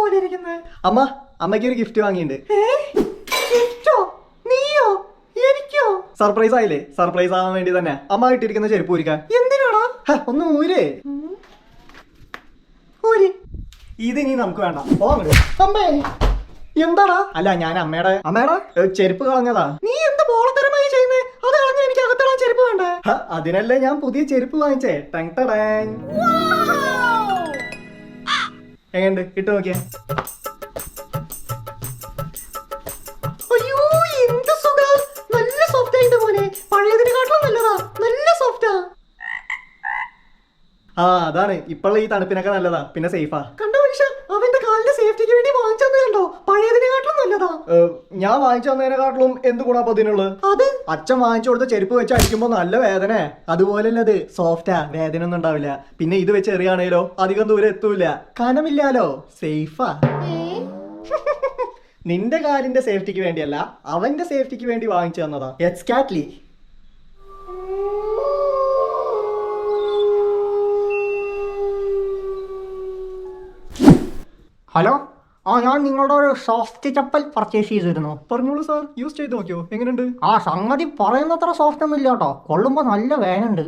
പോലെ ഇരിക്കുന്നത്. അമ്മ, അമ്മയ്ക്ക് ഒരു ഗിഫ്റ്റ് വാങ്ങിയിട്ടുണ്ട്. ഗിഫ്റ്റോ? നീയോ? എനിക്കോ? സർപ്രൈസ് ആയില്ലേ? സർപ്രൈസ് ആവാൻ വേണ്ടി തന്നെ അമ്മ ഇട്ടിരിക്കുന്ന ചെരുപ്പ് ഊരിക്കാൻ. എന്തിനാടാ? ഒന്ന് ഊരേ. ഊരി. ഇത് ഇനി നമുക്ക് വേണ്ട. അമ്മേ, എന്താടാ? അല്ല, ഞാൻ അമ്മയുടെ ചെരുപ്പ് കളഞ്ഞതാ. നീ എന്ത് ബോളത്തരമായി ചെയ്യുന്നേ? അത് കളഞ്ഞ എനിക്ക് അകത്തിടാൻ ചെരുപ്പ് വേണ്ടേ? അതിനല്ലേ ഞാൻ പുതിയ ചെരുപ്പ് വാങ്ങിച്ചേ. എങ്ങണ്ട് ഇട്ട് നോക്കിയേ. അയ്യോ, എന്ത് സുഖാ. നല്ല സോഫ്റ്റ് ആയിട്ട് പോലെ. പഴയതിനെക്കാട്ടിലും നല്ലതാ. നല്ല സോഫ്റ്റാ. അതാണ് ഇപ്പോഴുള്ള ഈ തണുപ്പിനൊക്കെ നല്ലതാ, പിന്നെ സേഫാ. കണ്ടോ മനുഷ്യ, അവന്റെ കാലിന്റെ സേഫ്റ്റിക്ക് വേണ്ടി വാങ്ങിച്ചത് കണ്ടോ? പഴയതിനെക്കാട്ടിലും നല്ലതാ. ഞാൻ വാങ്ങിച്ചു തന്നതിനെക്കാട്ടിലും എന്ത് ഗുണാ അതിനുള്ളത്? അത് അച്ഛൻ വാങ്ങിച്ചു കൊടുത്ത ചെരുപ്പ് വെച്ച് അടിക്കുമ്പോ നല്ല വേദന. അതുപോലെയല്ലത്, സോഫ്റ്റാ, വേദന ഒന്നും ഉണ്ടാവില്ല. പിന്നെ ഇത് വെച്ച് എറിയാണേലോ അധികം ദൂരം എത്തൂല, കനമില്ലാലോ, സേഫാ. നിന്റെ കാലിന്റെ സേഫ്റ്റിക്ക് വേണ്ടിയല്ല, അവന്റെ സേഫ്റ്റിക്ക് വേണ്ടി വാങ്ങിച്ചു തന്നതാ. എക്സാക്ട്ലി. ഹലോ, ഞാൻ നിങ്ങളുടെ ഒരു സോഫ്റ്റ് ചപ്പൽ പർച്ചേസ് ചെയ്തിരുന്നു. പറഞ്ഞോളൂ സാർ, യൂസ് ചെയ്ത് നോക്കിയോ, എങ്ങനെയുണ്ട്? സംഗതി പറയുന്നത്ര സോഫ്റ്റ് ഒന്നും ഇല്ല കേട്ടോ. കൊള്ളുമ്പോ നല്ല വേനുണ്ട്.